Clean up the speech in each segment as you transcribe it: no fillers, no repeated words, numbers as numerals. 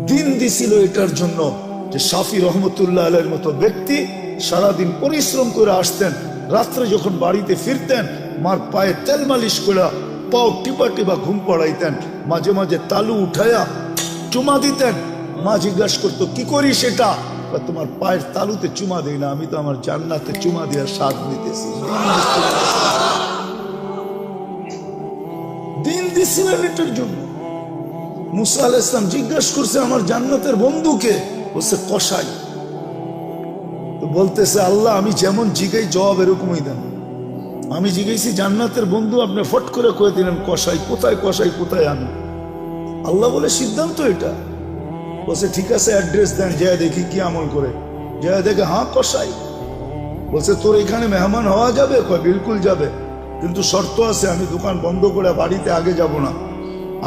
দিন দিছিল এটার জন্য যে শাফি রহমতুল্লাহ আলাইহির মতো ব্যক্তি সারাদিন পরিশ্রম করে আসতেন, রাত্রে যখন বাড়িতে ফিরতেন মার পায়ে তেল মালিশ করে পাও টিপা টিপা ঘুম পড়াইতেন, মাঝে মাঝে তালু উঠায়া চুমা দিতেন। মা জিজ্ঞাসা করতো কি করি সেটা? তোমার পায়ের তালুতে চুমা দেই না, আমি তো আমার জান্নাতে চুমা দেওয়ার স্বাদ নিতেছি। দিন দিছিলেন এটার জন্য। মুসা আলাইহিস সালাম জিজ্ঞাসা করছে আমার জান্নাতের বন্ধুকে, বলছে কসাই। তো বলতেছে আল্লাহ আমি যেমন জিগাই জবাব এরকমই দেন। আমি জিজ্ঞেসি জান্নাতের বন্ধু, আপনি ফট করে কয়ে দিলেন কসাই। কোথায় কসাই, কোথায় আমি? আল্লাহ বলে সিদ্ধান্ত এটা। বলছে ঠিক আছে অ্যাড্রেস দেন, যায় দেখি কি আমল করে। যায় দেখে হ্যাঁ কসাই। বলছে তোর এখানে মেহমান হওয়া যাবে? কয় বিলকুল যাবে, কিন্তু শর্ত আছে, আমি দোকান বন্ধ করে বাড়িতে আগে যাব না,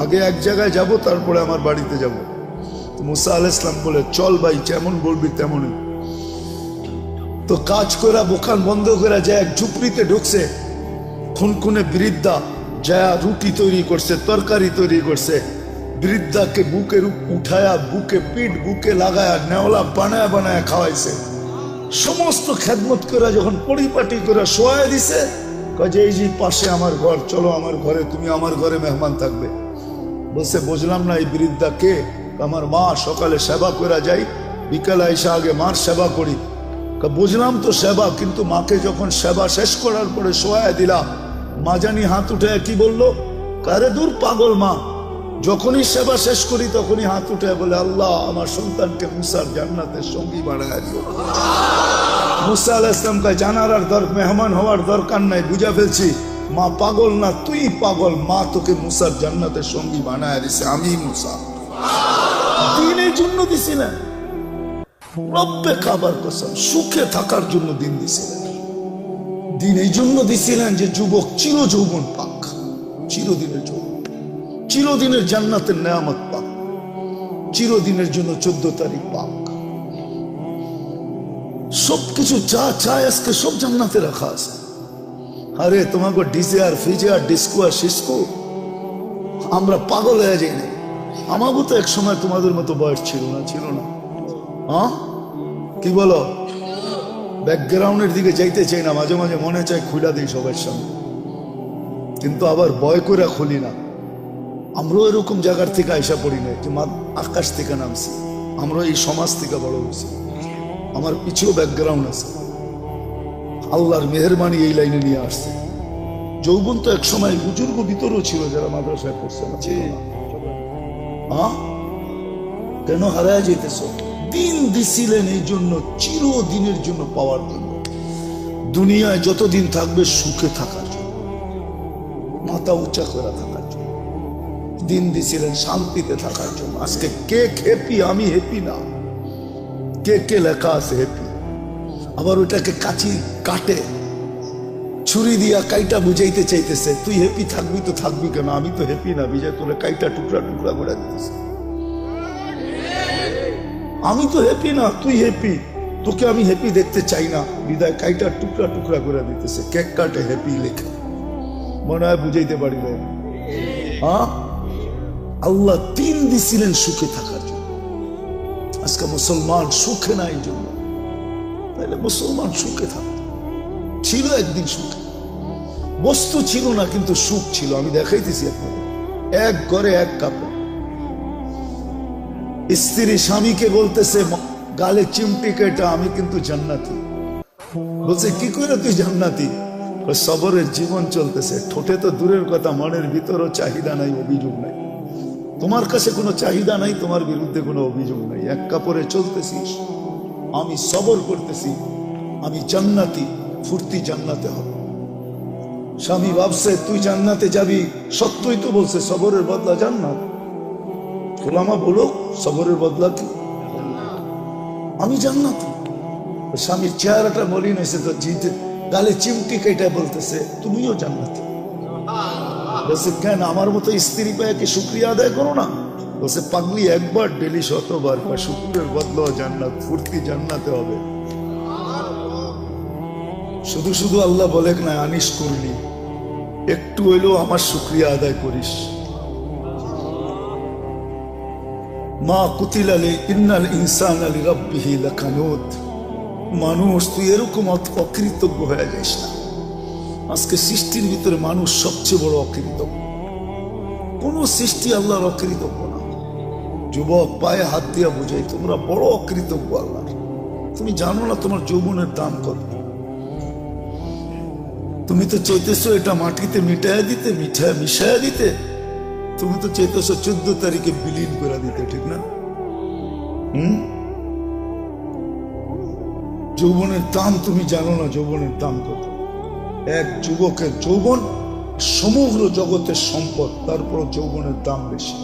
আগে এক জায়গায় যাব তারপরে আমার বাড়িতে যাব। মুসা আলাইহিস সালাম বলে চল ভাই, যেমন বলবি তেমনই। তো কাজ করে দোকান বন্ধ করে যায় এক ঝুপড়িতে ঢুকছে। খুনখুনে বৃদ্ধা যায় রুটি তৈরি করছে, তরকারি তৈরি করছে। বৃদ্ধাকে বুকে উঠায়া বুকে পিঠ বুকে লাগায়া নেওলা বানায় বানায় খাওয়াইছে। সমস্ত খেদমত করে যখন পরিপাটি করে শোয়া দিছে, কাজে এই যে পাশে আমার ঘর, চলো আমার ঘরে, তুমি আমার ঘরে মেহমান থাকবে। বলছে বুঝলাম না এই বৃদ্ধা কে? আমার মা, সকালে সেবা করে যাই, বিকালে এসে আগে মার সেবা করি। বুঝলাম তো সেবা, কিন্তু মাকে যখন সেবা শেষ করার পরে শোয়া দিলা, মা জানি হাত উঠে কি বললো, কারে দূর পাগল মা, যখনই সেবা শেষ করি তখনই হাত উঠে বলে আল্লাহ আমার সন্তানকে মুসার জান্নাতের সঙ্গী বানায় দিও। মুসা আলাইহিস সালাম কয় জানার আর মেহমান হওয়ার দরকার নাই, বুঝা ফেলছি মা পাগল না, তুই পাগল। মা তোকে মুসার জান্নাতের সঙ্গী বানায় দিছে, আমি মুসা। দিনের জন্য দিছিলেন, রব্বে কাবার কসম, সুখে থাকার জন্য দিন দিছিলেন। দিন এই জন্য দিছিলেন যে যুবক চির যৌবন পাক, চিরদিনের যৌবন, চিরদিনের জান্নাতের নেয়ামত পাক, চিরদিনের জন্য 14 তারিখ পাক। সবকিছু যা চায় আজকে সব জান্নাতে রাখা আছে। আরে তোমাকে ডিজে আর ফিজে আর ডিস্কো আর সিস্কো আমরা পাগল হয়ে যাই না। আমাকে তো এক সময় তোমাদের মতো বয়স ছিল না, ছিল না? হ্যাঁ কি বলো? ব্যাকগ্রাউন্ডের দিকে যাইতে চাই না, মাঝে মাঝে মনে চায় খুলে দিই সবার সামনে, কিন্তু আবার ভয় করে খুলি না। আমরাও এরকম জায়গার থেকে আইসা পড়ি না যে আকাশ থেকে নামছি, আমরা এই সমাজ থেকে বড় হয়েছি। আমার পিছিয়েও ব্যাকগ্রাউন্ড আছে, আল্লাহর মেহেরবানি এই লাইনে নিয়ে আসছে। যৌবন তো এক সময় বুজুর্গ ভিতরেও ছিল যারা মাদ্রাসায় পড়ছে না, ছিল না? হ্যাঁ কেন হারায় যেতেছ? দিন দিছিলেন এই জন্য, চিরদিনের জন্য পাওয়ার জন্য। দুনিয়ায় যতদিন থাকবে সুখে থাকার জন্য, মাথা উঁচা করে থাকার জন্য। দিন দিছিলেন শান্তিতে থাকার জন্য। আজকে কে হ্যাপি? আমি হ্যাপি না। কে কে লেখা আছে হ্যাপি? আবার ওটাকে কাচি কাটে ছুরি দিয়া কাইটা বুঝাইতে চাইতেছে, তুই হ্যাপি থাকবি তো থাকবি কেন? আমি তো হ্যাপি না, বিজয় তোলে কাইটা টুকরা টুকরা করে দিতেছে। আমি তো হ্যাপি না, তুই হ্যাপি, তোকে আমি হ্যাপি দেখতে চাই না, বিদায় কাইটা টুকরা টুকরা করে দিতেছে। কেক কাটে হ্যাপি লেখে, মনে হয় বুঝাইতে পারি না। হ্যাঁ আল্লাহ দিন দিছিলেন সুখে থাকার জন্য। আজকে মুসলমান সুখে না এই জন্য, তাহলে মুসলমান সুখে থাকত। ছিল একদিন সুখে, বস্তু ছিল না কিন্তু সুখ ছিল। আমি দেখাইতেছি আপনাদের, এক ঘরে এক কাপড়। স্ত্রী স্বামীকে বলতেছে গালে চিমটি কেটা, আমি কিন্তু জান্নাতি। বলছে কি করে তুই জান্নাতি? সবরের জীবন চলতেছে, ঠোঁটে তো দূরের কথা, মনের ভিতরও চাহিদা নাই, অভিযোগ নাই। তোমার কাছে কোনো চাহিদা নাই, তোমার বিরুদ্ধে কোনো অভিযোগ নাই। এক কাপড়ে চলতেছিস, আমি সবর করতেছি, আমি জান্নাতি, ফুর্তি জান্নাতে হবে। স্বামী ভাবছে তুই জান্নাতে যাবি, সত্যই তো বলছে সবরের বদলা জান্নাত। ওলামা বলো সবরের বদলা কি? আমি জান্নাতি। স্বামীর চেহারাটা মলিন হয়েছে তো, জিতে গালে চিমটি কেটে বলতেছে তুমিও জান্নাতি। বলছে কেন? আমার মতো স্ত্রী পায় কি শুক্রিয়া আদায় করো না? বলছে পাগলি, একবার ডেলি 100 বার, শুক্রের বদলা জান্নাত, ফুর্তি জান্নাতে হবে। শুধু শুধু আল্লাহ বলে না আনিস করলি, একটু হইলেও আমার শুক্রিয়া আদায় করিস। মা কুতিলা ইন্নাল ইনসানা লিরাব্বিহি লাকানুত। মানুষ তুই এরকম অকৃতজ্ঞ হয়ে যাস না। আজকে সৃষ্টির ভিতরে মানুষ সবচেয়ে বড় অকৃতজ্ঞ। কোন সৃষ্টি আল্লাহর অকৃতজ্ঞ না। যুবক পায়ে হাত দিয়া বুঝাই, তোমরা বড় অকৃতজ্ঞ আল্লাহর। তুমি জানো না তোমার যৌবনের দাম কত। তুমি তো চাইতেছো এটা মাটিতে মিটাইয়া দিতে, মিশাইয়া দিতে। তুমি তো চাইতেছো 14 তারিখে বিলীন করে দিতে, ঠিক না? যৌবনের দাম তুমি জানো না, যৌবনের দাম কত। এক যুবকের যৌবন সমগ্র জগতের সম্পদ, তারপর যৌবনের দাম বেশি।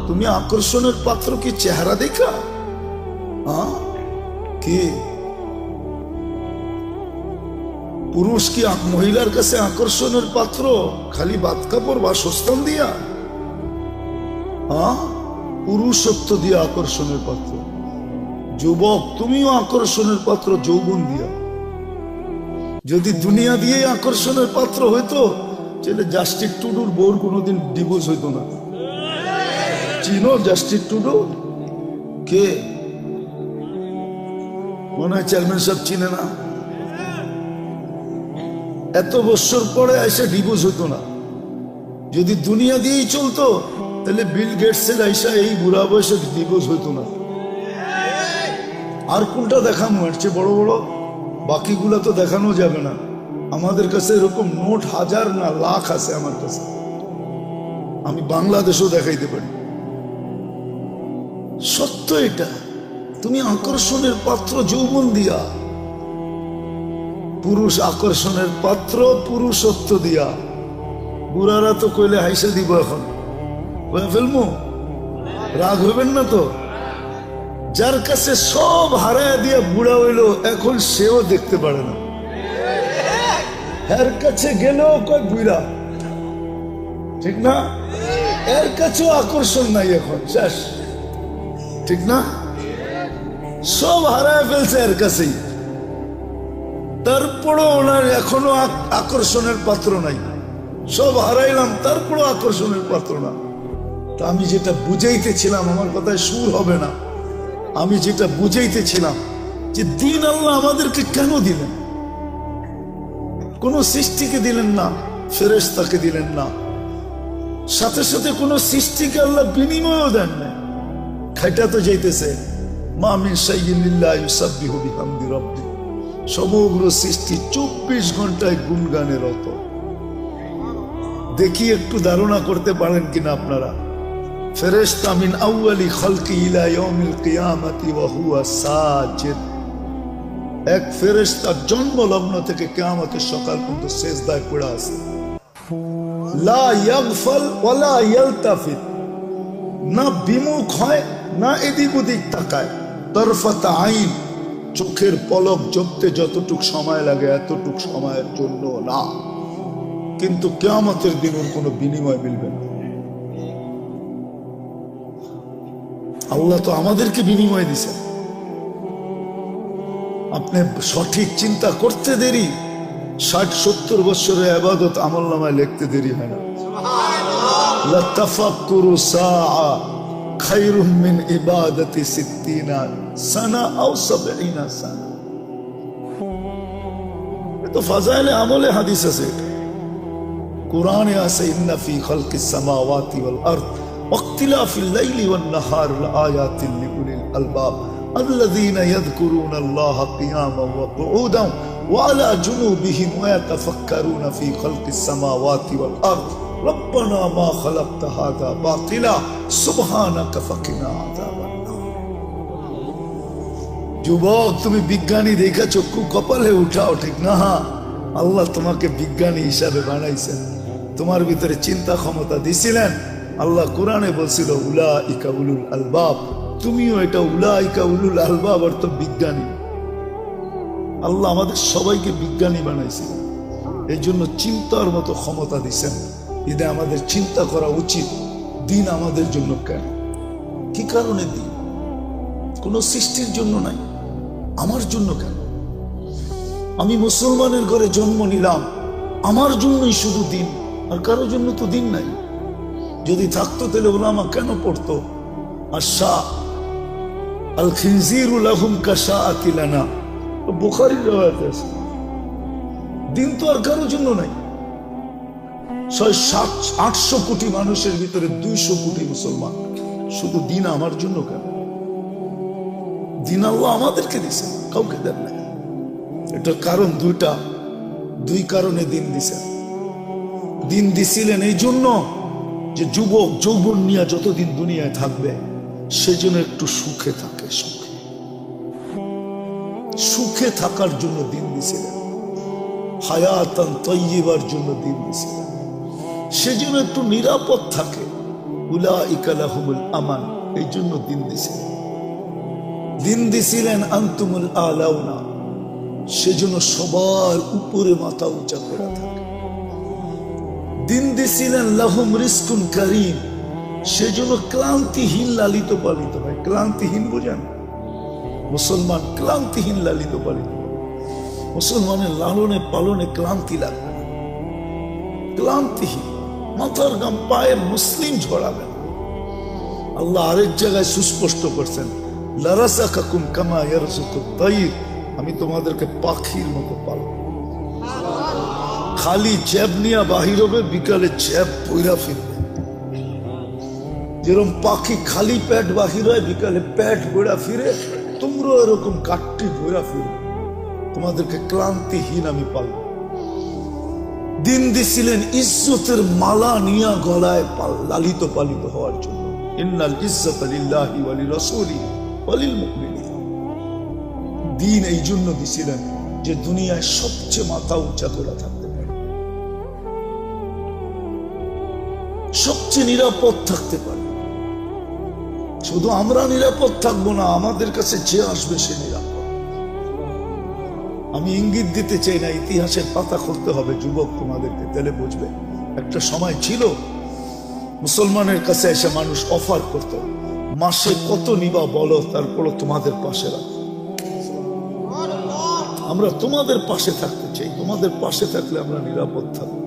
তুমি আকর্ষণের পাত্র কি চেহারা দেখা? কি পুরুষ কি মহিলার কাছে আকর্ষণের পাত্র খালি বাদ কাপড় বা সস্তান দিয়া? পুরুষত্ব দিয়া আকর্ষণের পাত্র। যুবক তুমিও আকর্ষণের পাত্র যৌবন দিয়া। যদি দুনিয়া দিয়ে আকর্ষণের পাত্র হইতো, তাহলে জাস্টিস টুডুর বউর কোনোদিন ডিভোর্স হইতো না। চিনো জাস্টিস টুডু কে? মনে হয় চেয়ারম্যান সাহেব চিনে না। এত বছর পরে এসে ডিভোর্স হতো না। যদি দুনিয়া দিয়েই চলতো, তাহলে বিল গেটসের আইসা এই বুড়া বয়সে ডিভোর্স হইতো না। আর কোনটা দেখানো হচ্ছে বড় বড়? বাকিগুলা তো দেখানো যাবে না। আমাদের কাছে এরকম নোট হাজার না লাখ আছে আমার কাছে। আমি বাংলাদেশও দেখাইতে পারি। সত্য এটা। তুমি আকর্ষণের পাত্র যৌবন দিয়া। পুরুষ আকর্ষণের পাত্র পুরুষত্ব দিয়া। বুড়ারা তো কইলে হাইসা দিব, এখন ফেলবো, রাগ হইবেন না তো। যার কাছে সব হারায় দিয়ে বুড়া হইল, এখন সেও দেখতে পারে না। এর কাছে গেলেও কয় বুড়া, ঠিক না? এর কাছেও আকর্ষণ নাই এখন, শেষ, ঠিক না? সব হারায় ফেলছে এর কাছেই। তারপরও ওনার এখনো আকর্ষণের পাত্র নাই। সব হারাইলাম, তারপরও আকর্ষণের পাত্র না। তা আমি যেটা বুঝাইতেছিলাম, আমার কথায় সুর হবে না, আমি যেটা বুঝাইতেছিলাম যে দিন আল্লাহ আমাদেরকে কেন দিলেন? কোন সৃষ্টিকে দিলেন না, ফেরেশতাকে দিলেন না, সাথে সাথে কোন সৃষ্টিকে আল্লাহ বিনিময়ও দেন না। খাইটা তো যাইতেছে, মা মিন শাইইন ইল্লা ইউসাব্বিহু বিহামদি রাব্বি। সমগ্র সৃষ্টি 24 ঘন্টায় গুণগানে রত। দেখি একটু ধারণা করতে পারেন কিনা আপনারা। ফেরেশতা মিন আউয়ালি খালকি ইলা ইয়াউমিল কিয়ামতি ওয়া হুয়া সাজিদ। এক ফেরেশতা জন্মলগ্ন থেকে কিয়ামতের সকাল পর্যন্ত সিজদায় পড়ে আছে। লা ইয়াগফাল ওয়া লা ইয়ালতাফিত। না বিমুখ হয়, না এদিক ওদিক তাকায়। তরফাত আইন, চোখের পলক জপতে যতটুক সময় লাগে এতটুক সময়ের জন্য না। কিন্তু কিয়ামতের দিন ওর কোনো বিনিময় মিলবে না। আল্লাহ তো আমাদেরকে বিনিময় দিছেন। আপনি সঠিক চিন্তা করতে দেরি, 60-70 বছরের ইবাদত আমলনামায় লিখতে দেরি হয় না। লা তাফাক্কুরু সাআ খায়রুম মিন ইবাদাতি 60 সানা আও 70 সানা। তো ফাজাইলে আমলে হাদিস আছে, কোরআনে আছে, ইন্না ফি খালকিস সামাওয়াতি ওয়াল আরদ ওয়াক্তিলাফিল লাইলি ওয়ান নাহার লাআয়াতিন লিউলিল আলবাব الذين يذكرون الله قياما وقعودا وعلى جنوبهم ويتفكرون في خلق السماوات والأرض ربنا ما خلقت هذا باطلا سبحانك فقنا عذاب النار। যুবক তুমি বিজ্ঞানী দেখা চক্ষু কপালে উঠাও, ঠিক না? আল্লাহ তোমাকে বিজ্ঞানী হিসাবে বানাইছেন, তোমার ভিতরে চিন্তা ক্ষমতা দিছিলেন। আল্লাহ কোরআনে বলছিল উলাইকা উলুল আলবাব। তুমিও এটা উলাইকা উলুল আলবাব অর্থ বিজ্ঞানী। আল্লাহ আমাদের সবাইকে বিজ্ঞানী বানাইছেন, এই জন্য চিন্তার মতো ক্ষমতা দিচ্ছেন। এতে আমাদের চিন্তা করা উচিত, দিন আমাদের জন্য কেন, কি কারণে দিন? কোন সৃষ্টির জন্য নাই, আমার জন্য কেন? আমি মুসলমানের ঘরে জন্ম নিলাম, আমার জন্যই শুধু দিন, আর কারোর জন্য তো দিন নাই। যদি থাকতো তাহলে উলামা কেন পড়তো? আশা আল খিনজিরু লাহুম কাশাআতি লানা, বুখারীর riwayat আছে। দিন তো আর কারোর জন্য নাই। 600-800 কোটি মানুষের ভিতরে 200 কোটি মুসলমান, শুধু দিন আমার জন্য কেন? দিন আল্লাহ আমাদেরকে দিছে, কাউকে দেন না। এটার কারণ দুইটা, দুই কারণে দিন দিছেন। দিন দিছিলেন এই জন্য যে যুবক যৌবন নিয়ে যতদিন দুনিয়ায় থাকবে সেজন্য একটু সুখে থাকে, সুখে সুখে থাকার জন্য দিন দিছিলেন। হায়াতান তাইয়্যিবার জন্য দিন দিছিলেন, সেজন্য একটু নিরাপদ থাকে। উলাইকা লাহুমুল আমান, এই জন্য দিন দিছিলেন। দিন দিছিলেন আনতুমুল আলাউনা, সেজন্য সবার উপরে মাথা উঁচা করে থাকে। দিন দিছিলেন লাহুম রিজকুন কারীম, সেজন্য ক্লান্তিহীন লালিত পালিত হয়। ক্লান্তিহীন বুঝেন? মুসলমান ক্লান্তিহীন লালিত পালিত। মুসলমানের লালনে পালনে ক্লান্তি লাগবে না, ক্লান্তিহীন, মাথার গাম পায়ের মুসলিম ঝরাবে না। আল্লাহ আরেক জায়গায় সুস্পষ্ট করছেন, লারাযাকাকুম কামা ইয়ারযুকুত তাইর, আমি তোমাদেরকে পাখির মতো পালব। খালি জ্যাব নিয়ে বাহির হবে, বিকালে জ্যাব পইরা ফিরবে। যেরকম পাখি খালি পেট বাহির হয়, বিকালে পেট বইরা ফিরে, তোমরা এরকম কাটটি বইরা ফিরবে। তোমাদেরকে ক্লান্তিহীন আমি পালব। দিন দিছিলেন ইজ্জতের মালা নিয়া গলায় লালিত পালিত হওয়ার জন্য। ইন্নাল ইজ্জাতা লিল্লাহি ওয়া লিরাসূলিহি ওয়া লিল মুমিনিন। দিন এই জন্য দিছিলেন যে দুনিয়ায় সবচেয়ে মাথা উঁচা করে থাকতে পারে, সবচেয়ে নিরাপদ থাকতে পারে। শুধু আমরা নিরাপদ থাকবো না, আমাদের কাছে যে আসবে সে নিরাপদ। আমি ইঙ্গিত দিতে চাই না, ইতিহাসের পাতা খুলতে হবে যুবক তোমাদেরকে, তাহলে বুঝবে। একটা সময় ছিল মুসলমানের কাছে এসে মানুষ অফার করত, মাসে কত নিবা বলো, তারপরও তোমাদের পাশে রাখো। আমরা তোমাদের পাশে থাকতে চাই, তোমাদের পাশে থাকলে আমরা নিরাপদ থাকবো।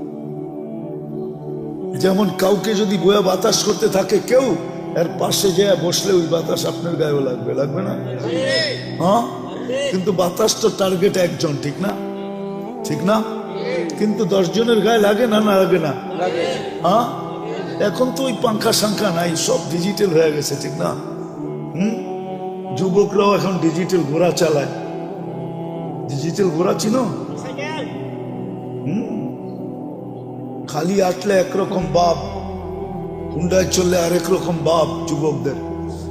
যেমন কাউকে যদি বয়া বাতাস করতে থাকে কেউ, এর পাশে যায় বসলে ওই বাতাস আপনার গায়েও লাগবে, লাগবে না? হ্যাঁ, কিন্তু বাতাস তো টার্গেট একজন, ঠিক না? ঠিক না? কিন্তু 10 জনের গায়ে লাগে না, না লাগে না? হ্যাঁ, এখন তো ওই পাঙ্খা সাংখা নাই, সব ডিজিটাল হয়ে গেছে, ঠিক না? যুবকরাও এখন ডিজিটাল ঘোড়া চালায়। ডিজিটাল ঘোড়া চিনো? খালি আটলে একরকম বাপ, হুন্ডায় চললে আরেক রকম বাপ যুবকদের।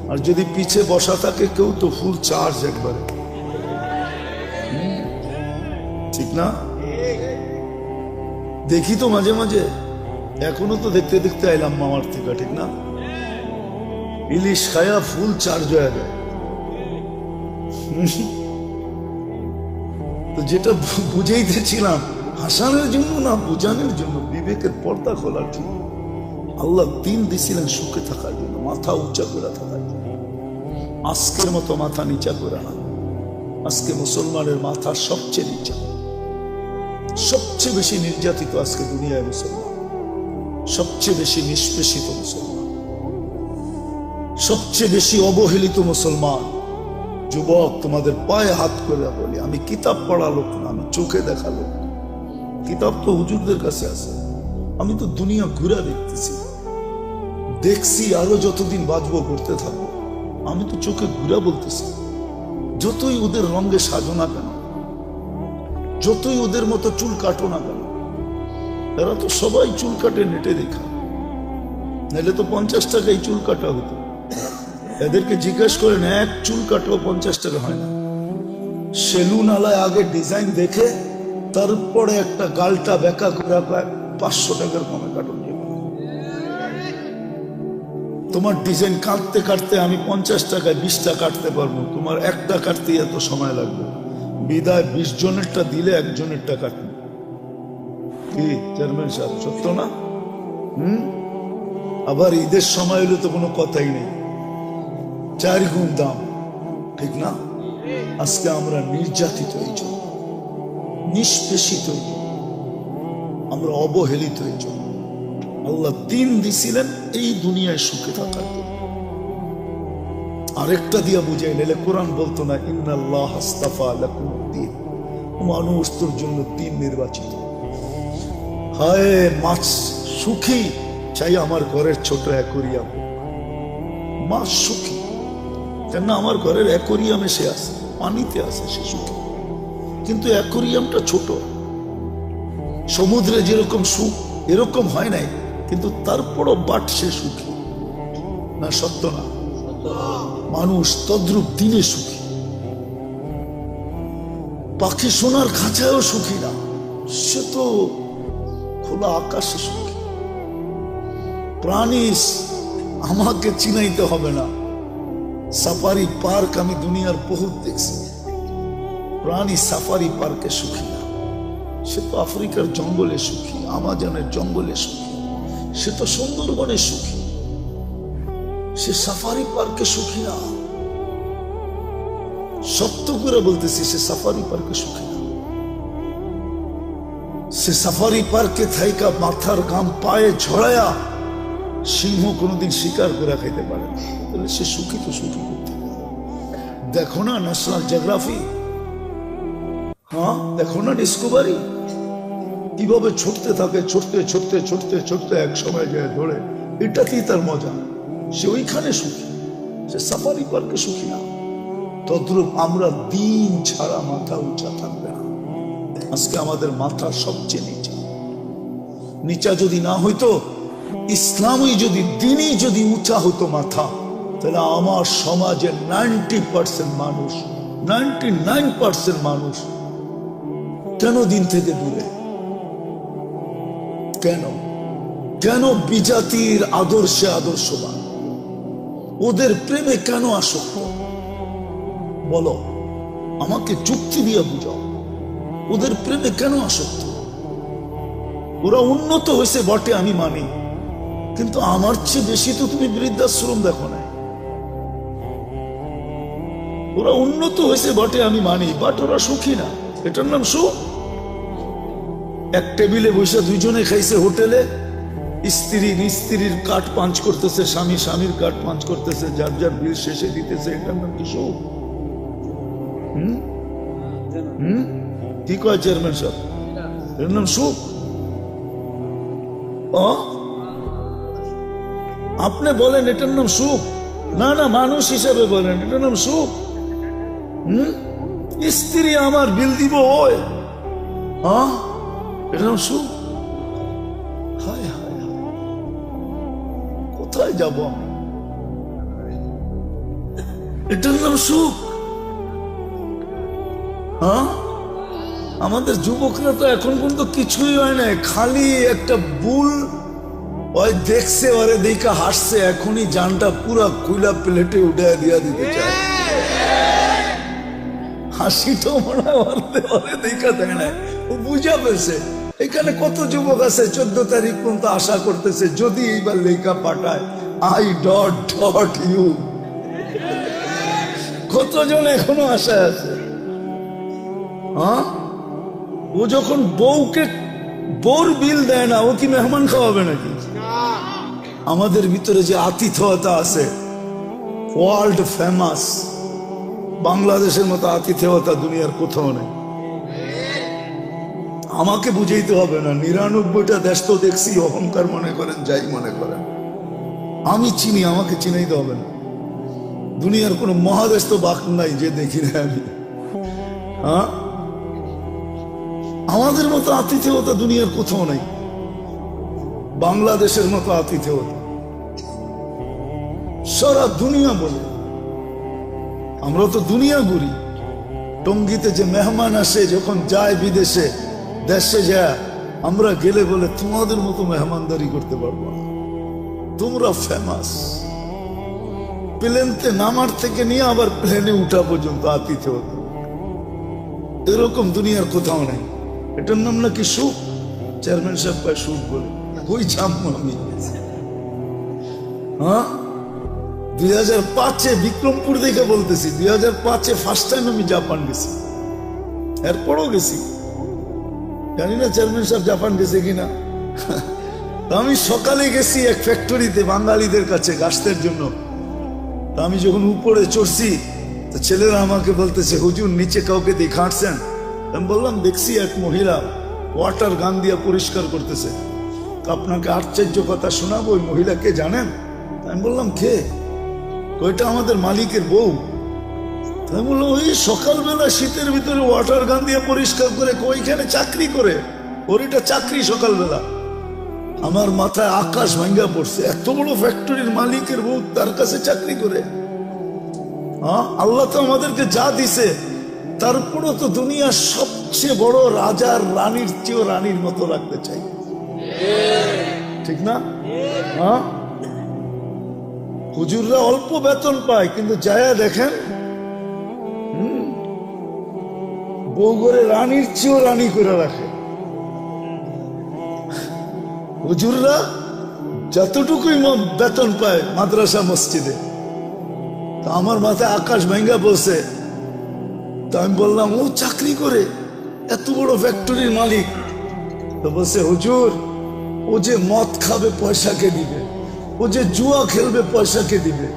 আর যদি পিছে বসা থাকে কেউ, তো ফুল চার্জ একবারে, ঠিক না? দেখি তো মাঝে মাঝে, এখনো তো দেখতে দেখতে আইলাম মামার থেকে, ঠিক না? ইলিশ খায়া ফুল চার্জ হয়ে যায়। তো যেটা বুঝাইতেছিলাম, হাসানের জন্য না, বুঝানোর জন্য, বিবেকের পর্দা খোলার জন্য। আল্লাহ দিন দিছিলেন সুখে থাকার জন্য, মাথা উঁচা করে থাকার জন্য। আজকের মতো মাথা নিচা করে না। আজকে মুসলমানের মাথা সবচেয়ে নিচা, সবচেয়ে বেশি নির্যাতিত আজকে দুনিয়ায় মুসলমান, সবচেয়ে বেশি নিষ্পেষিত মুসলমান, সবচেয়ে বেশি অবহেলিত মুসলমান। যুবক, তোমাদের পায়ে হাত করে বলি, আমি কিতাব পড়া লোক না, আমি চোখে দেখা লোক। কিতাব তো হুজুরদের কাছে আছে, আমি তো দুনিয়া ঘুরে দেখতেছি, দেখছি, আরো যতদিন বাঁচবো করতে থাকবো। আমি তো চোখে ঘুরে বলতেছি, যতই ওদের রঙে সাজো না কেন, যতই ওদের মতো চুল কাটো না কেন, এরা তো সবাই চুল কাটে নেটে দেখা, নাহলে তো 50 টাকায় চুল কাটা হতো। এদেরকে জিজ্ঞেস করেন, এক চুল কাটলেও 50 টাকা হয় না। সেলুন আলায় আগে ডিজাইন দেখে তারপরে একটা গালটা বেঁকা করে 500 টাকার কমে কাটুন। তোমার ডিজাইন কাটতে কাটতে আমি 50 টাকায় 20টা কাটতে পারবো, তোমার একটা কাটতে এত সময় লাগবে। বিদায় 20 জনেরটা দিলে একজনেরটা কাটবে। কি চেয়ারম্যান সাহেব, সত্য না? আবার ঈদের সময় হলে তো কোনো কথাই নেই, 4 গুণ দাম, ঠিক না? আজকে আমরা নির্যাতিত এই জন্য, নিষ্পেষিত এই জন্য, আমরা অবহেলিত এই জন্য। আল্লাহ দিন দিছিলেন এই দুনিয়ায় সুখে থাকার জন্য। আরেকটা দিয়া বুঝাই নাইলে কোরআন বলতো না ইন্নাল্লাহ আস্তাফা লাকুমুদ্দিন, মানুষ তোর জন্য দিন নির্বাচিত। হায় মাছ সুখী চাই আমার ঘরের ছোট অ্যাকোরিয়াম, মাছ সুখী কেন আমার ঘরের অ্যাকোরিয়ামে সে আছে, পানিতে আছে, সে সুখী। কিন্তু অ্যাকোরিয়ামটা ছোট, সমুদ্রে যেরকম সুখ এরকম হয় নাই, কিন্তু তারপরও বাট সে সুখী না? সত্য না? মানুষ তদ্রুপ দিনে সুখী। পাখি সোনার খাঁচায়ও সুখী না, সে তো খোলা আকাশে সুখী। প্রাণী আমাকে চিনাইতে হবে না, সাফারি পার্ক আমি দুনিয়ার বহুত দেখছি, প্রাণী সাফারি পার্কে সুখী না। সে তো আফ্রিকার জঙ্গলে সুখী, আমাজনের জঙ্গলে সুখী, সে তো সুন্দরবনে সুখী, সে সাফারি পার্কে সুখী না। সত্য করে বলতেছি, সে সাফারি পার্কে সুখী না। সে সাফারি পার্কে থাইকা মাথার ঘাম পায়ে ঝড়ায়া সিংহ কোনোদিন শিকার করে খাইতে পারে না, তাহলে সে সুখী তো সুখী করতে। দেখো না ন্যাশনাল জিওগ্রাফি, হ্যাঁ দেখো না ডিসকভারি, কিভাবে ছুটতে থাকে, ছুটতে ছুটতে ছুটতে ছুটতে এক সময় যায় ধরে। এটাতেই তার মজা, সে ওইখানে সুখী, সে সাফারি পার্কে সুখী না। তদ্রূপ আমরা দিন ছাড়া মাথা উঁচা থাকবে না। আজকে আমাদের মাথা সবচেয়ে নিচা। নিচা যদি না হইতো, ইসলামই যদি, দিনই যদি উঁচা হতো মাথা, তাহলে আমার সমাজের 90% মানুষ, 99% মানুষ কেন দিন থেকে দূরে? কেন কেন বিজাতির আদর্শে আদর্শবান? ওদের প্রেমে কেন আসক্ত? বলো, আমাকে যুক্তি দিয়ে বুঝাও, ওদের প্রেমে কেন আসক্ত? ওরা উন্নত হয়েছে বটে, আমি মানি, কিন্তু আমার চেয়ে বেশি তো তুমি বৃদ্ধাশ্রম দেখো না। ওরা উন্নত হয়েছে বটে, আমি মানি, বাট ওরা সুখী না। এটার নাম সুখ? এক টেবিলে বসে দুইজনে খাইছে হোটেলে, স্ত্রী স্ত্রীর কাঠ পাঞ্চ করতেছে, স্বামী স্বামীর কাঠ পাঞ্চ করতেছে, যার যার বিল শেষে দিতেছে। এটার নাম কি সুখ? কি কয় চেয়ারম্যান সাহেব, এর নাম সুখ? আপনি বলেন এটার নাম সুখ? না না, মানুষ হিসাবে বলেন এটার নাম সুখ? স্ত্রী আমার বিল দিব ওই, এটার নাম সুখ? হায় হায় হায়, কোথায় যাব? এটার নাম সুখ? আমাদের যুবকরা তো এখন পর্যন্ত কিছুই হয় না, খালি একটা বুল ওই দেখছে, ওরে দেখা হাসছে, এখনই জানটা পুরা কুইলা প্লেটে উঠে দিয়া দিতে চায়। হাসিটাও মনে হয় ওরে দেখা দেয় না, ও বুঝা পেয়েছে। এখানে কত যুবক আছে 14 তারিখ পর্যন্ত আশা করতেছে যদি এইবার লেখা পাঠায় আই ডট ডট ইউ। কতজন এখনো আশায় আছে? ও যখন বউকে বউর বিল দেয় না, ও কি মেহমান খাওয়াবে নাকি? আমাদের ভিতরে যে আতিথেয়তা আছে, ওয়ার্ল্ড ফেমাস, বাংলাদেশের মতো আতিথেয়তা দুনিয়ার কোথাও নেই। আমাকে বুঝাইতে হবে না, 99টা দেশ তো দেখছি, অহংকার মনে করেন যাই মনে করেন, আমি চিনি, আমাকে চিনাইতে হবে না। দুনিয়ার কোন মহাদেশ তো বাক নাই যে দেখি না আমি। আমাদের মতো আতিথেয়তা দুনিয়ার কোথাও নাই, বাংলাদেশের মতো আতিথেয়তা সারা দুনিয়া বলে। আমরা তো দুনিয়া ঘুরি। টঙ্গীতে যে মেহমান আসে যখন যায় বিদেশে, দেশে যায়, আমরা গেলে বলে তোমাদের মতো মেহমানদারি করতে পারবো না, তোমরা ফেমাস। প্লেনতে নামার থেকে নিয়ে আবার প্লেনে উঠা পর্যন্ত আতিথেয়তা, এরকম দুনিয়ার কোথাও নাই। এটার নাম নাকি সুখ? চেয়ারম্যান সাহেব ভাই সুখ বলে ওই জামু আমি। 2005-এ বিক্রমপুর দেখে বলতেছি, 2005-এ ফার্স্ট টাইম আমি জাপান গেছি, এরপরও গেছি। জানি না চেয়ারম্যান সাহেব জাপান গেছে কিনা। আমি সকালে গেছি এক ফ্যাক্টরিতে বাঙালিদের কাছে গাছতের জন্য। আমি যখন উপরে চড়ছি তো ছেলেরা আমাকে বলতেছে, হুজুর নিচে কাউকে দেখাচ্ছেন? আমি বললাম, দেখছি এক মহিলা ওয়াটার গান দিয়ে পরিষ্কার করতেছে। আপনাকে আশ্চর্য কথা শোনাবো, ওই মহিলাকে জানেন? আমি বললাম, কে? ওইটা আমাদের মালিকের বউ। আমি বললাম, ওই সকালবেলা শীতের ভিতরে ওয়াটার গান দিয়ে পরিষ্কার করে, ওইখানে চাকরি করে, ওর এটা চাকরি সকালবেলা। আমার মাথায় আকাশ ভাঙ্গা পড়ছে, এত বড় ফ্যাক্টরির মালিকের বউ তার কাছে চাকরি করে। হ্যাঁ, আল্লাহ তো আমাদেরকে যা দিছে, তারপরও তো দুনিয়ার সবচেয়ে বড় রাজার রানীর চেয়েও রানীর মতো রাখতে চাই, ঠিক না? হ্যাঁ, হুজুররা অল্প বেতন পায়, কিন্তু যায়া দেখেন বউ করে রানীর চেয়েও রানী করে রাখে। হুজুররা যতটুকুই বেতন পায় মাদ্রাসা মসজিদে, তা আমার মাথায় আকাশ ভাঙ্গা বলছে। তা আমি বললাম, ও চাকরি করে, এত বড় ফ্যাক্টরির মালিক। তো বলছে, হুজুর ও যে মদ খাবে পয়সা কে দিবে, ও যে জুয়া খেলবে পয়সা কে দিবে,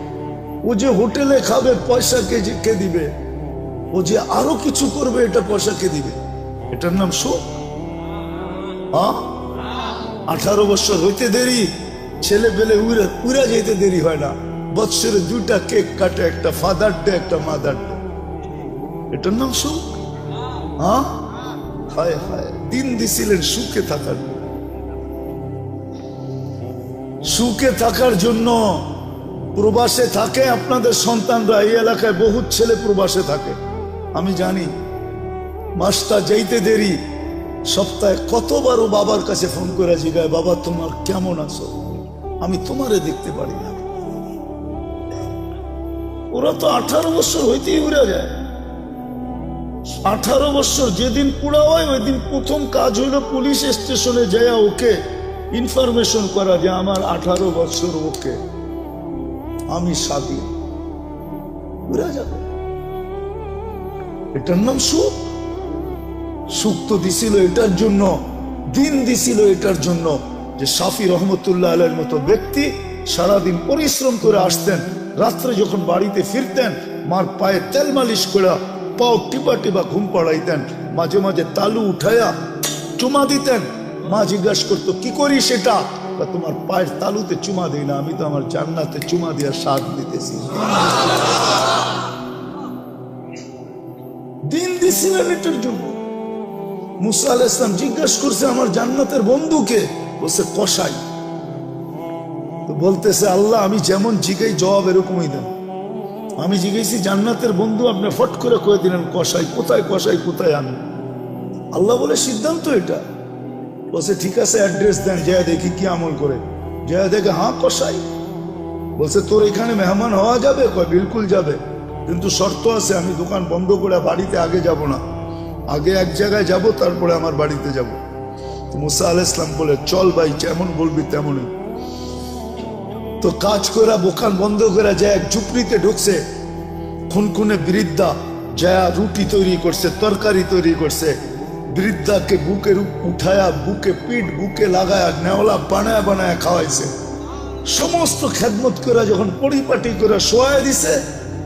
ও যে হোটেলে খাবে পয়সা কে দিবে, ও যে আরো কিছু করবে এটা পয়সা কে দিবে? এটার নাম সুখ? 18 বছর হইতে দেরি, ছেলে পেলে উড়া যেতে দেরি হয় না। বৎসরে 2টা কেক কাটে, একটা ফাদার ডে, একটা মাদার ডে। এটার নাম সুখ? হায় হায়, দিন দিছিলেন সুখে থাকার, সুখে থাকার জন্য। প্রবাসে থাকে আপনাদের সন্তানরা, এই এলাকায় বহুত ছেলে প্রবাসে থাকে, আমি জানি। মাসটা যাইতে দেরি, সপ্তাহে কতবারও বাবার কাছে ফোন করে জিগায়, বাবা তোমার কেমন আছো, আমি তোমারে দেখতে পারি না। ওরা তো 18 বছর হইতেই উড়ে যায়। 18 বছর যেদিন পুরা হয়, ওই দিন প্রথম কাজ হইল পুলিশ স্টেশনে যায় ওকে ইনফরমেশন করা যে আমার 18 বছর, ওকে আমি স্বাধীন। উড়ে যাবে, এটার নাম সুখ? সুখ তো দিছিল এটার জন্য, দিন দিছিল এটার জন্য যে শাফি রহমতুল্লাহ আলাইহির মতো ব্যক্তি সারাদিন পরিশ্রম করে আসতেন, রাত্রে যখন বাড়িতে ফিরতেন মার পায়ে তেল মালিশ করে পাও টিপা টিপা ঘুম পাড়াইতেন, মাঝে মাঝে তালু উঠাইয়া চুমা দিতেন। মা জিজ্ঞাসা করতো, কি করি সেটা? তোমার পায়ের তালুতে চুমা দিই না, আমি তো আমার জান্নাতে চুমা দিয়া স্বাদ দিতেছি। দিন দিছিলেন এটার জন্য। মুসা আলাইহিস সালাম জিজ্ঞাসা করছে, আমার জান্নাতের বন্ধুকে? বলছে, কসাই। তো বলতেছে, আল্লাহ আমি যেমন জিগাই জবাব এরকমই দেন। আমি জিজ্ঞেসি জান্নাতের বন্ধু, আপনি ফট করে কয়ে দিলেন কসাই। কোথায় কসাই, কোথায় আমি? আল্লাহ বলে, সিদ্ধান্ত এটা। বলছে, ঠিক আছে অ্যাড্রেস দেন, যায় দেখি কি আমল করে। যায় দেখে, হ্যাঁ কসাই। বলছে, তোর এখানে মেহমান হওয়া যাবে? কয়, বিলকুল যাবে, কিন্তু শর্ত আছে, আমি দোকান বন্ধ করে বাড়িতে আগে যাব না, আগে এক জায়গায় যাব, তারপরে আমার বাড়িতে যাব। মুসা আলাইহিস সালাম বলে, চল ভাই, যেমন বলবি তেমনই। তো কাজ করে দোকান বন্ধ করে যায় এক ঝুপড়িতে ঢুকছে। খুনখুনে বৃদ্ধা যায় রুটি তৈরি করছে, তরকারি তৈরি করছে। বৃদ্ধাকে বুকে উঠায়া, বুকে পিঠ বুকে লাগায়া, নেওলা বানায় বানায় খাওয়াইছে। সমস্ত খেদমত করে যখন পরিপাটি করে শোয়া দিছে,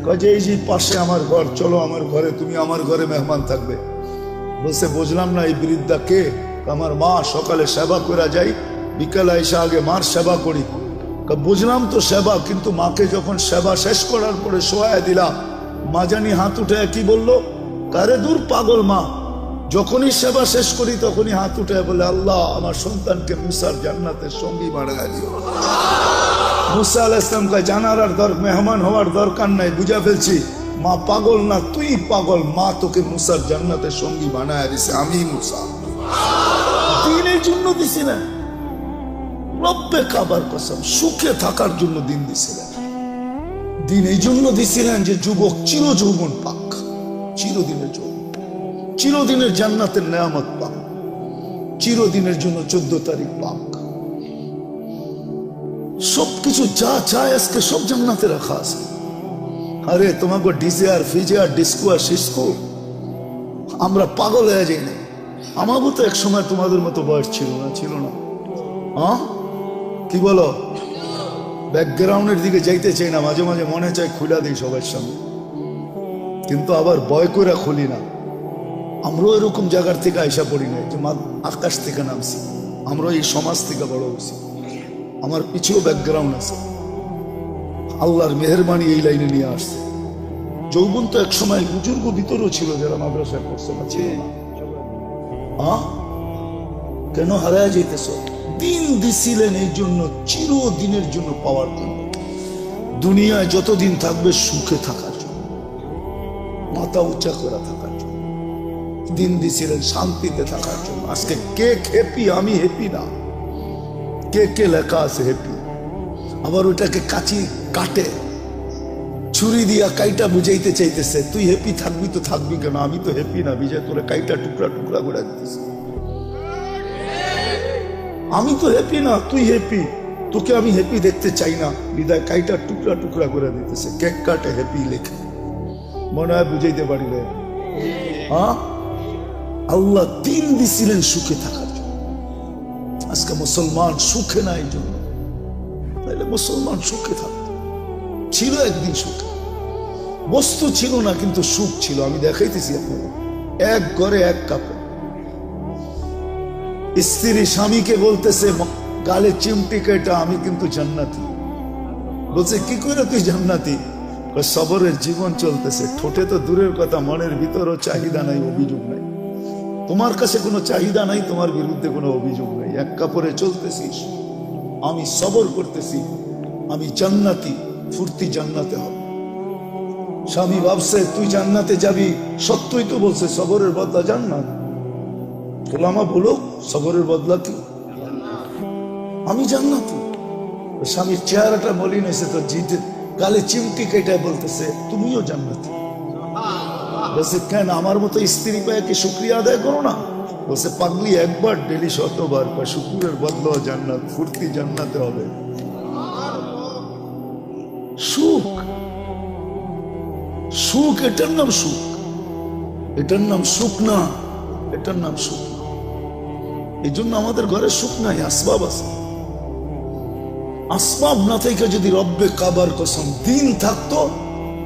কাজে এই যে পাশে আমার ঘর, চলো আমার ঘরে, তুমি আমার ঘরে মেহমান থাকবে। বলছে, বুঝলাম না, এই বৃদ্ধা কে? আমার মা, সকালে সেবা করে যাই, বিকালে এসে আগে মার সেবা করি। বুঝলাম তো সেবা, কিন্তু মাকে যখন সেবা শেষ করার পরে শোয়া দিলাম, মা জানি হাত উঠে কি বললো, কারে দূর পাগল মা, যখনই সেবা শেষ করি তখনই হাত উঠে বলে, আল্লাহ আমার সন্তানকে মুসার জান্নাতের সঙ্গী বানায় দিও। মুসা আলাইহিস সালাম কয়, জানার আর মেহমান হওয়ার দরকার নাই, বুঝা ফেলছি, মা পাগল না, তুই পাগল। মা তোকে মুসার জান্নাতের সঙ্গী বানায় দিছে, আমি মুসা। দিনের জন্য দিছি না, রব্বে কাবার কসম, সুখে থাকার জন্য দিন দিছিলেন। দিন এই জন্য দিছিলেন যে যুবক চির যৌবন পাক, চিরদিনের যৌবন, চিরদিনের জান্নাতের নেয়ামত পাক, চিরদিনের জন্য 14 তারিখ পাক। সবকিছু যা চায় আজকে সব জান্নাতে রাখা আছে। আরে তোমাকে ডিজে আর ফিজে আর ডিস্কো আর সিস্কো, আমরা পাগল হয়ে যাই না। আমারও তো এক সময় তোমাদের মতো বয়স ছিল না, ছিল না? কি বলো? ব্যাকগ্রাউন্ডের দিকে যাইতে চাই না, মাঝে মাঝে মনে চায় খুলে দিই সবার সামনে, কিন্তু আবার ভয় করে খুলি না। আমরাও এরকম জায়গার থেকে আইসা পড়ি না যে আকাশ থেকে নামছি, আমরা এই সমাজ থেকে বড় হয়েছি। আমার পিছুও ব্যাকগ্রাউন্ড আছে, আল্লাহর মেহেরবানি এই লাইনে নিয়ে আসছে। যৌবন তো এক সময় বুজুর্গ ভিতরেও ছিল যারা মাদ্রাসায় পড়ছে না, ছিল না। কেন হারায় যাইতেছ? দিন দিছিলেন এই জন্য, চিরদিনের জন্য পাওয়ার জন্য। দুনিয়ায় যতদিন থাকবে সুখে থাকার জন্য, মাথা উঁচা করে থাকার জন্য দিন দিছিলেন, শান্তিতে থাকার জন্য। আজকে কে হ্যাপি? আমি হ্যাপি না। কে কে লেখা আছে হ্যাপি, আবার ওটাকে কাচি কাটে ছুরি দিয়া কাইটা বুঝাইতে চাইতেছে তুই হ্যাপি থাকবি তো থাকবি কেন, আমি তো হ্যাপি না, বিজয় তোরে কাইটা টুকরা টুকরা করে দিতেছে। আমি তো হ্যাপি না, তুই হ্যাপি, তোকে আমি হ্যাপি দেখতে চাই না, বিদায় কাইটা টুকরা টুকরা করে দিতেছে। কেক কাটে হ্যাপি লেখে, মনে হয় বুঝাইতে পারিলে। আল্লাহ দিন দিছিলেন সুখে থাকার জন্য। আজকে মুসলমান সুখে না, এই জন্য তাইলে মুসলমান সুখে থাকতো। ছিল একদিন সুখে, বস্তু ছিল না কিন্তু সুখ ছিল। আমি দেখাইতেছি আপনাদের, এক ঘরে এক কাপড়। স্ত্রী স্বামীকে বলতেছে গালে চিমটি কেটা, আমি কিন্তু জান্নাতি। বলছে কি করে তুই জান্নাতি? সবরের জীবন চলতেছে, ঠোঁটে তো দূরের কথা, মনের ভিতরও চাহিদা নাই, অভিযোগ নাই। তোমার কাছে কোনো চাহিদা নাই, তোমার বিরুদ্ধে কোনো অভিযোগ নাই। এক কাপড়ে চলতেছিস, আমি সবর করতেছি, আমি জান্নাতি, ফুর্তি জান্নাতে হবে। স্বামী ভাবছে তুই জান্নাতে যাবি, সত্যই তো বলছে সবরের বদলা জান্নাত। ওলামা বলো সবরের বদলা কি? আমি জান্নাতি। স্বামীর চেহারাটা মলিন হয়েছে তো, জিতে গালে চিমটি কেটে বলতেছে তুমিও জান্নাতি। বলছে কেন, আমার মতো স্ত্রী পায় কি শুক্রিয়া আদায় করো না? বলছে পাগলি, একবার ডেলি 100বার বা শুকুরের বদলা জান্নাত, ফুর্তি জান্নাতে হবে। সুখ, সুখ এটার নাম সুখ, এটার নাম সুখ না, এটার নাম সুখ। এই জন্য আমাদের ঘরে সুখ নাই, আসবাব আছে। আসবাব না থেকে যদি রব্বে কাবার কসম দিন থাকতো,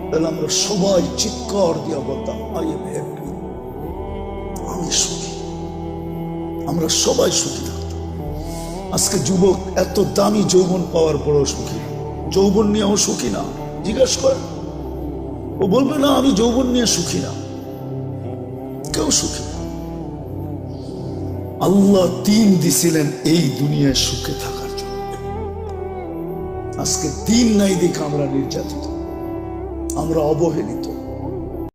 তাহলে আমরা সবাই চিৎকার দিয়া বলতাম আই এম হ্যাপি, আমি সুখী। আমরা সবাই সুখী থাকতাম। আজকে যুবক এত দামি যৌবন পাওয়ার পরও সুখী, যৌবন নিয়েও সুখী না। জিজ্ঞাসা কর, ও বলবে না আমি যৌবন নিয়ে সুখী না। কেউ সুখী না। আল্লাহ দিন দিছিলেন এই দুনিয়ায় সুখে থাকার জন্য। আজকে দিন নাই দেখে আমরা নির্যাতিত, আমরা অবহেলিত।